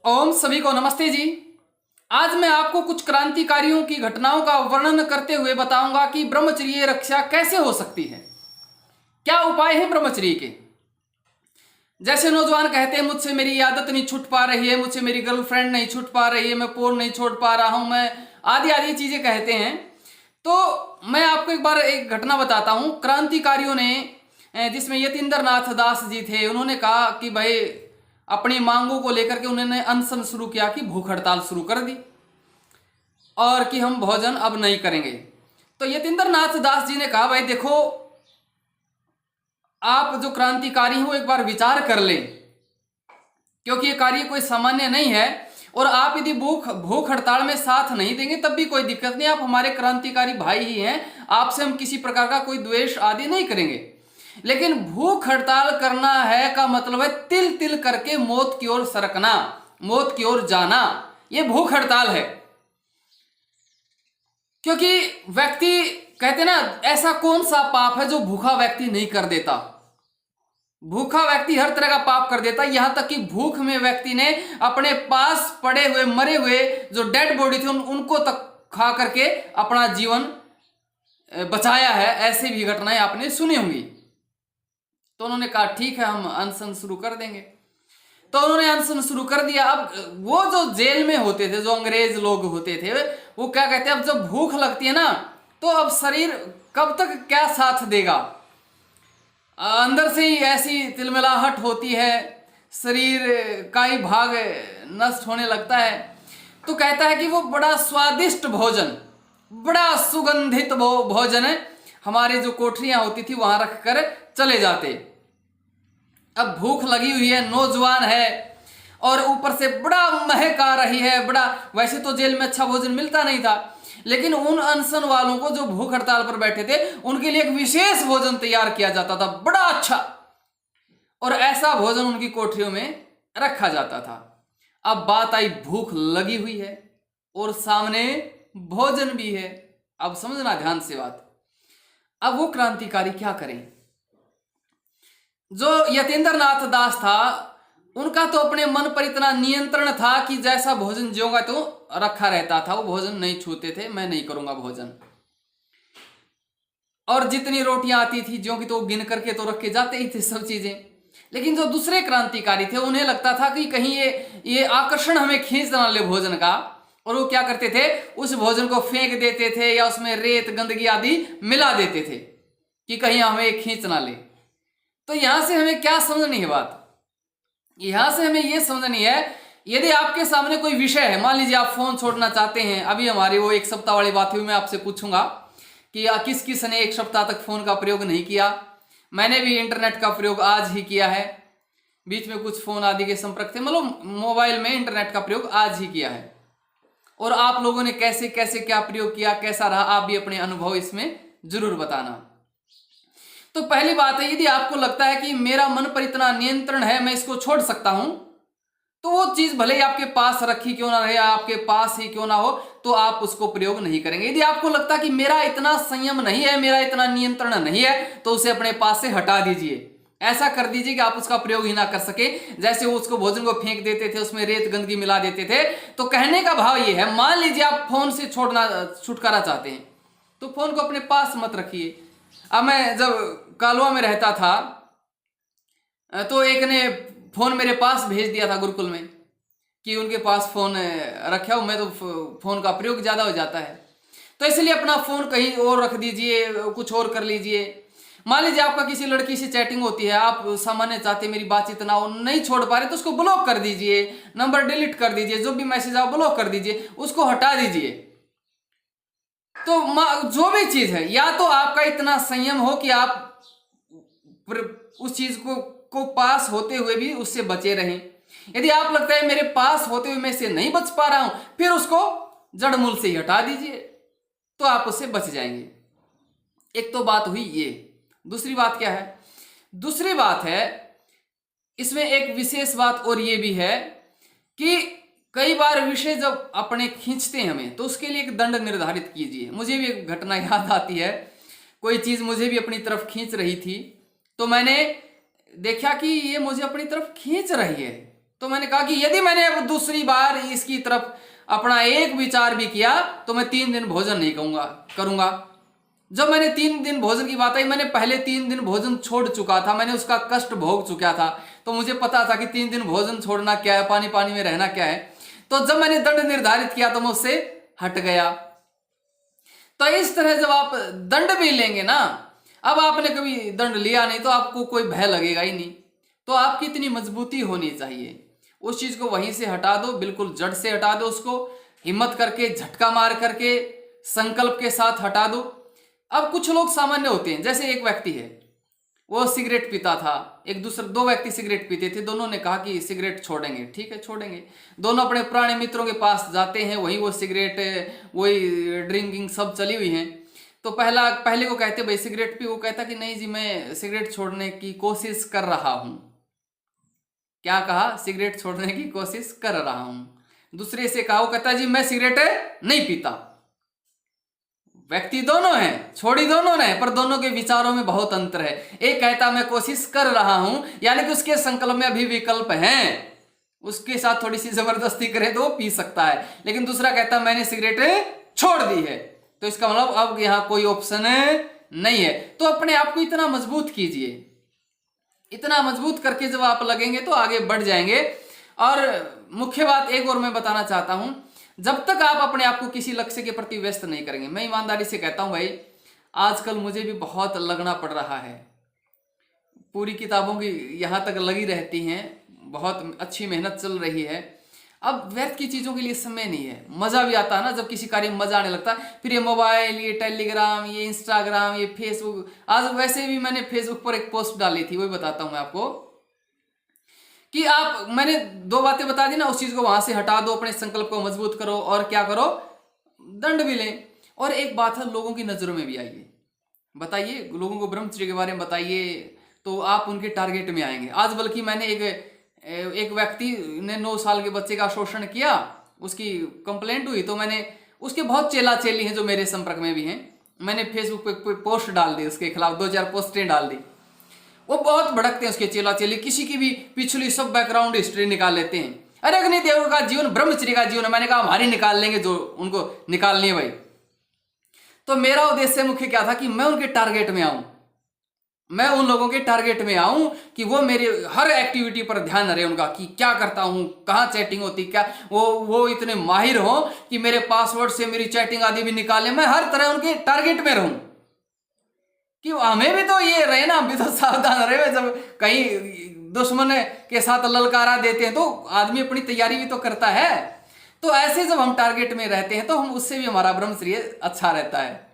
ओम सभी को नमस्ते जी। आज मैं आपको कुछ क्रांतिकारियों की घटनाओं का वर्णन करते हुए बताऊंगा कि ब्रह्मचर्य रक्षा कैसे हो सकती है। क्या उपाय है ब्रह्मचर्य के। जैसे नौजवान कहते हैं मुझसे मेरी आदत नहीं छूट पा रही है, मुझसे मेरी गर्लफ्रेंड नहीं छूट पा रही है, मैं पोर्न नहीं छोड़ पा रहा हूं, मैं आदि आदि चीजें कहते हैं। तो मैं आपको एक बार एक घटना बताता हूं। क्रांतिकारियों ने जिसमें यतीन्द्र नाथ दास जी थे, उन्होंने कहा कि भाई अपनी मांगों को लेकर के उन्होंने अनशन शुरू किया कि भूख हड़ताल शुरू कर दी और कि हम भोजन अब नहीं करेंगे। तो यतीन्द्र नाथ दास जी ने कहा भाई देखो, आप जो क्रांतिकारी हो एक बार विचार कर लें, क्योंकि ये कार्य कोई सामान्य नहीं है और आप यदि भूख हड़ताल में साथ नहीं देंगे तब भी कोई दिक्कत नहीं, आप हमारे क्रांतिकारी भाई ही हैं, आपसे हम किसी प्रकार का कोई द्वेष आदि नहीं करेंगे। लेकिन भूख हड़ताल करना है का मतलब है तिल तिल करके मौत की ओर सरकना, मौत की ओर जाना, ये भूख हड़ताल है। क्योंकि व्यक्ति कहते ना, ऐसा कौन सा पाप है जो भूखा व्यक्ति नहीं कर देता। भूखा व्यक्ति हर तरह का पाप कर देता, यहां तक कि भूख में व्यक्ति ने अपने पास पड़े हुए मरे हुए जो डेड बॉडी थी उनको तक खा करके अपना जीवन बचाया है। ऐसी भी घटनाएं आपने सुनी होंगी। तो उन्होंने कहा ठीक है, हम अनशन शुरू कर देंगे। तो उन्होंने अनशन शुरू कर दिया। अब वो जो जेल में होते थे, जो अंग्रेज लोग होते थे, वो क्या कहते हैं, अब जब भूख लगती है ना तो अब शरीर कब तक क्या साथ देगा, अंदर से ही ऐसी तिलमिलाहट होती है, शरीर का ही भाग नष्ट होने लगता है। तो कहता है कि वो बड़ा स्वादिष्ट भोजन, बड़ा सुगंधित भोजन है, हमारे जो कोठरियां होती थी वहां रखकर चले जाते। अब भूख लगी हुई है, नौजवान है और ऊपर से बड़ा महक आ रही है, बड़ा, वैसे तो जेल में अच्छा भोजन मिलता नहीं था, लेकिन उन अनशन वालों को जो भूख हड़ताल पर बैठे थे उनके लिए एक विशेष भोजन तैयार किया जाता था, बड़ा अच्छा, और ऐसा भोजन उनकी कोठरियों में रखा जाता था। अब बात आई, भूख लगी हुई है और सामने भोजन भी है। अब समझना ध्यान से बात। अब वो क्रांतिकारी क्या करें। जो यतीन्द्र नाथ दास था उनका तो अपने मन पर इतना नियंत्रण था कि जैसा भोजन ज्योंगा तो रखा रहता था, वो भोजन नहीं छूते थे, मैं नहीं करूंगा भोजन। और जितनी रोटियां आती थी ज्यों की तो गिन करके तो रख के जाते ही थे सब चीजें। लेकिन जो दूसरे क्रांतिकारी थे उन्हें लगता था कि कहीं ये आकर्षण हमें खींच ना ले भोजन का, और वो क्या करते थे, उस भोजन को फेंक देते थे या उसमें रेत गंदगी आदि मिला देते थे कि कहीं हमें खींच ना ले। तो यहां से हमें क्या समझनी है बात, यहां से हमें यह समझनी है, यदि आपके सामने कोई विषय है, मान लीजिए आप फोन छोड़ना चाहते हैं, अभी हमारी वो एक सप्ताह वाली बात हुई, मैं आपसे पूछूंगा कि किस किस ने एक सप्ताह तक फोन का प्रयोग नहीं किया। मैंने भी इंटरनेट का प्रयोग आज ही किया है, बीच में कुछ फोन आदि के संपर्क थे, मतलब मोबाइल में इंटरनेट का प्रयोग आज ही किया है। और आप लोगों ने कैसे कैसे क्या प्रयोग किया, कैसा रहा, आप भी अपने अनुभव इसमें जरूर बताना। तो पहली बात है, यदि आपको लगता है कि मेरा मन पर इतना नियंत्रण है, मैं इसको छोड़ सकता हूं, तो वो चीज भले ही आपके पास रखी क्यों ना रहे, आपके पास ही क्यों ना हो, तो आप उसको प्रयोग नहीं करेंगे। यदि आपको लगता कि मेरा इतना संयम नहीं है, मेरा इतना नियंत्रण नहीं है, तो उसे अपने पास से हटा दीजिए। ऐसा कर दीजिए कि आप उसका प्रयोग ही ना कर सके। जैसे वो उसको भोजन को फेंक देते थे, उसमें रेत गंदगी मिला देते थे। तो कहने का भाव ये है, मान लीजिए आप फोन से छुटकारा चाहते हैं तो फोन को अपने पास मत रखिए। अब मैं जब कालवा में रहता था तो एक ने फोन मेरे पास भेज दिया था गुरुकुल में कि उनके पास फोन रखा हूं मैं, तो फोन का प्रयोग ज्यादा हो जाता है, तो इसलिए अपना फोन कहीं और रख दीजिए, कुछ और कर लीजिए। मान लीजिए आपका किसी लड़की से चैटिंग होती है, आप सामान्य चाहते मेरी बातचीत ना हो, नहीं छोड़ पा रहे, तो उसको ब्लॉक कर दीजिए, नंबर डिलीट कर दीजिए, जो भी मैसेज आप ब्लॉक कर दीजिए, उसको हटा दीजिए। तो जो भी चीज है, या तो आपका इतना संयम हो कि आप उस चीज को पास होते हुए भी उससे बचे रहें। यदि आप लगता है मेरे पास होते हुए मैं इससे नहीं बच पा रहा हूं, फिर उसको जड़ मूल से ही हटा दीजिए, तो आप उससे बच जाएंगे। एक तो बात हुई ये। दूसरी बात क्या है, दूसरी बात है इसमें एक विशेष बात और ये भी है कि कई बार विषय जब अपने खींचते हैं हमें, तो उसके लिए एक दंड निर्धारित कीजिए। मुझे भी एक घटना याद आती है, कोई चीज मुझे भी अपनी तरफ खींच रही थी, तो मैंने देखा कि ये मुझे अपनी तरफ खींच रही है, तो मैंने कहा कि यदि मैंने अब दूसरी बार इसकी तरफ अपना एक विचार भी किया तो मैं 3 दिन भोजन नहीं करूंगा। जब मैंने 3 दिन भोजन की बात आई, मैंने पहले 3 दिन भोजन छोड़ चुका था, मैंने उसका कष्ट भोग चुका था, तो मुझे पता था कि 3 दिन भोजन छोड़ना क्या है, पानी पानी में रहना क्या है। तो जब मैंने दंड निर्धारित किया तो मैं उससे हट गया। तो इस तरह जब आप दंड भी लेंगे ना, अब आपने कभी दंड लिया नहीं तो आपको कोई भय लगेगा ही नहीं। तो आपकी इतनी मजबूती होनी चाहिए, उस चीज को वहीं से हटा दो, बिल्कुल जड़ से हटा दो उसको, हिम्मत करके झटका मार करके संकल्प के साथ हटा दो। अब कुछ लोग सामान्य होते हैं, जैसे एक व्यक्ति है वो सिगरेट पीता था, दो व्यक्ति सिगरेट पीते थे, दोनों ने कहा कि सिगरेट छोड़ेंगे, ठीक है छोड़ेंगे। दोनों अपने पुराने मित्रों के पास जाते हैं, वही वो सिगरेट वही ड्रिंकिंग सब चली हुई है। तो पहले को कहते भाई सिगरेट पी, वो कहता कि नहीं जी मैं सिगरेट छोड़ने की कोशिश कर रहा हूं। क्या कहा? सिगरेट छोड़ने की कोशिश कर रहा हूं। दूसरे से कहा, वो कहता जी मैं सिगरेट नहीं पीता। व्यक्ति दोनों हैं, छोड़ी दोनों ने, पर दोनों के विचारों में बहुत अंतर है। एक कहता मैं कोशिश कर रहा हूं, यानी कि उसके संकल्प में अभी विकल्प हैं, उसके साथ थोड़ी सी जबरदस्ती करे तो पी सकता है। लेकिन दूसरा कहता मैंने सिगरेट छोड़ दी है, तो इसका मतलब अब यहां कोई ऑप्शन नहीं है। तो अपने आप को इतना मजबूत कीजिए, इतना मजबूत करके जब आप लगेंगे तो आगे बढ़ जाएंगे। और मुख्य बात एक और मैं बताना चाहता हूं, जब तक आप अपने आप को किसी लक्ष्य के प्रति व्यस्त नहीं करेंगे, मैं ईमानदारी से कहता हूं भाई आजकल मुझे भी बहुत लगना पड़ रहा है, पूरी किताबों की यहां तक लगी रहती हैं, बहुत अच्छी मेहनत चल रही है। अब व्यर्थ की चीजों के लिए समय नहीं है। मजा भी आता है ना जब किसी कार्य में मजा आने लगता है। फिर ये मोबाइल, ये टेलीग्राम, ये इंस्टाग्राम, ये फेसबुक, आज वैसे भी मैंने फेसबुक पर एक पोस्ट डाली थी, वही बताता हूं मैं आपको कि मैंने 2 बातें बता दी ना, उस चीज को वहां से हटा दो, अपने संकल्प को मजबूत करो और क्या करो, दंड भी लें। और एक बात है, लोगों की नजरों में भी आइए, बताइए लोगों को ब्रह्मचर्य के बारे में बताइए, तो आप उनके टारगेट में आएंगे। आज बल्कि मैंने एक व्यक्ति ने 9 साल के बच्चे का शोषण किया, उसकी कंप्लेंट हुई, तो मैंने उसके बहुत चेला चेली हैं जो मेरे संपर्क में भी हैं, मैंने फेसबुक पे पोस्ट डाल दी उसके खिलाफ, 2-4 पोस्टें डाल दी। वो बहुत भड़कते हैं उसके चेला चेली, किसी की भी पिछली सब बैकग्राउंड हिस्ट्री निकाल लेते हैं। अरे अग्निदेव का जीवन ब्रह्मचर्य का जीवन है, मैंने कहा हमारी निकाल लेंगे जो उनको निकालनी है भाई। तो मेरा उद्देश्य मुख्य क्या था कि मैं उनके टारगेट में आऊं, मैं उन लोगों के टारगेट में आऊं कि वो मेरे हर एक्टिविटी पर ध्यान रहे उनका, कि क्या करता हूं, कहां चैटिंग होती, क्या वो इतने माहिर हो कि मेरे पासवर्ड से मेरी चैटिंग आदि भी निकाले। मैं हर तरह उनके टारगेट में रहूं कि हमें भी तो ये रहे ना, हम भी तो सावधान रहे। जब कहीं दुश्मन के साथ ललकारा देते हैं तो आदमी अपनी तैयारी भी तो करता है। तो ऐसे जब हम टारगेट में रहते हैं तो हम उससे भी हमारा ब्रह्मचर्य अच्छा रहता है,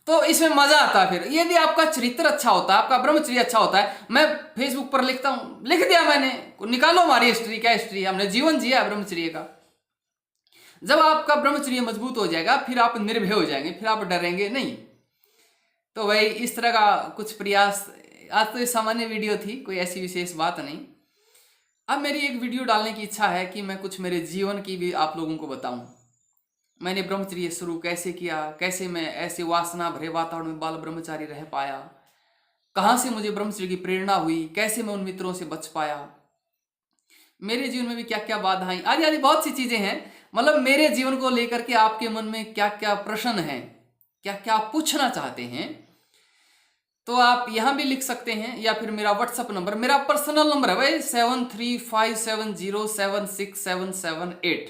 तो इसमें मजा आता है। फिर यदि आपका चरित्र अच्छा होता है, आपका ब्रह्मचर्य अच्छा होता है, मैं फेसबुक पर लिखता हूं, लिख दिया मैंने, निकालो हमारी हिस्ट्री, क्या हिस्ट्री, हमने जीवन जिया है ब्रह्मचर्य का। जब आपका ब्रह्मचर्य मजबूत हो जाएगा फिर आप निर्भय हो जाएंगे, फिर आप डरेंगे नहीं। तो भाई इस तरह का कुछ प्रयास, आज तो ये सामान्य वीडियो थी, कोई ऐसी विशेष बात नहीं। अब मेरी एक वीडियो डालने की इच्छा है कि मैं कुछ मेरे जीवन की भी आप लोगों को बताऊं। मैंने ब्रह्मचर्य शुरू कैसे किया, कैसे मैं ऐसे वासना भरे वातावरण में बाल ब्रह्मचारी रह पाया, कहाँ से मुझे ब्रह्मचर्य की प्रेरणा हुई, कैसे मैं उन मित्रों से बच पाया, मेरे जीवन में भी क्या क्या बाधाएं, आदि आदि बहुत सी चीजें हैं। मतलब मेरे जीवन को लेकर के आपके मन में क्या क्या प्रश्न हैं, क्या क्या आप पूछना चाहते हैं, तो आप यहां भी लिख सकते हैं, या फिर मेरा व्हाट्सएप नंबर, मेरा पर्सनल नंबर है भाई 7357076778,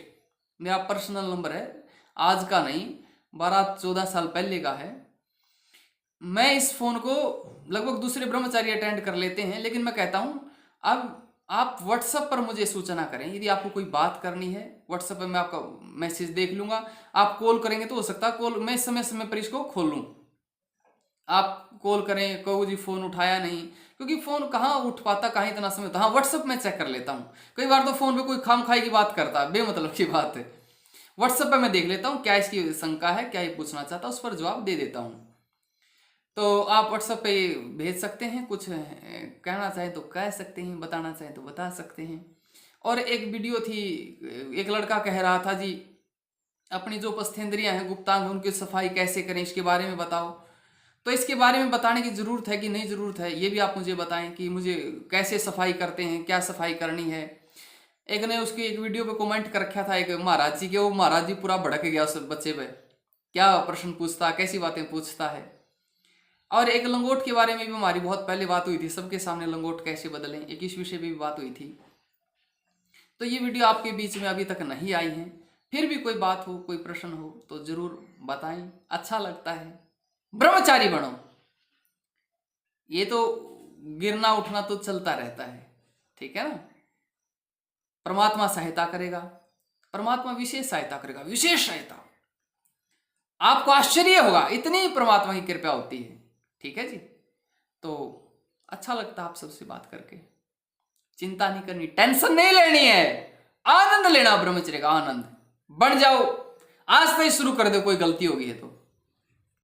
मेरा पर्सनल नंबर है, आज का नहीं, 12-14 साल पहले का है। मैं इस फोन को लगभग दूसरे ब्रह्मचारी अटेंड कर लेते हैं, लेकिन मैं कहता हूं अब आप व्हाट्सएप पर मुझे सूचना करें, यदि आपको कोई बात करनी है व्हाट्सएप पर मैं आपका मैसेज देख लूंगा। आप कॉल करेंगे तो हो सकता है कॉल मैं समय समय पर इसको खोल लूं, आप कॉल करें, कहो जी फोन उठाया नहीं, क्योंकि फोन कहाँ उठ पाता, कहाँ इतना समय होता। हाँ व्हाट्सएप में चेक कर लेता हूँ, कई बार तो फोन पे कोई खामखाई की बात करता है, बेमतलब की बात है, व्हाट्सएप पे मैं देख लेता हूँ क्या इसकी शंका है, क्या ये पूछना चाहता है, उस पर जवाब दे देता हूँ। तो आप व्हाट्सएप पे भेज सकते हैं, कुछ कहना चाहें तो कह सकते हैं, बताना चाहें तो बता सकते हैं। और एक वीडियो थी, एक लड़का कह रहा था जी अपनी जो पस्थेंद्रियां हैं, गुप्तांग, उनकी सफाई कैसे करें, इसके बारे में बताओ। तो इसके बारे में बताने की ज़रूरत है कि नहीं ज़रूरत है, ये भी आप मुझे बताएं कि मुझे कैसे सफाई करते हैं, क्या सफाई करनी है। एक ने उसकी एक वीडियो पे कमेंट कर रखा था एक महाराज जी के, वो महाराज जी पूरा भड़क गया उस बच्चे पे, क्या प्रश्न पूछता, कैसी बातें पूछता है। और एक लंगोट के बारे में भी हमारी बहुत पहले बात हुई थी, सबके सामने लंगोट कैसे बदलें, एक इस विषय पे भी बात हुई थी। तो ये वीडियो आपके बीच में अभी तक नहीं आई है, फिर भी कोई बात हो, कोई प्रश्न हो तो जरूर बताएं, अच्छा लगता है। ब्रह्मचारी बनो, ये तो गिरना उठना तो चलता रहता है, ठीक है ना। परमात्मा सहायता करेगा, परमात्मा विशेष सहायता करेगा, विशेष सहायता, आपको आश्चर्य होगा, इतनी परमात्मा की कृपा होती है, ठीक है जी। तो अच्छा लगता है आप सबसे बात करके, चिंता नहीं करनी, टेंशन नहीं लेनी है, आनंद लेना ब्रह्मचर्य का, आनंद बन जाओ। आज से ही शुरू कर दो, कोई गलती होगी है तो।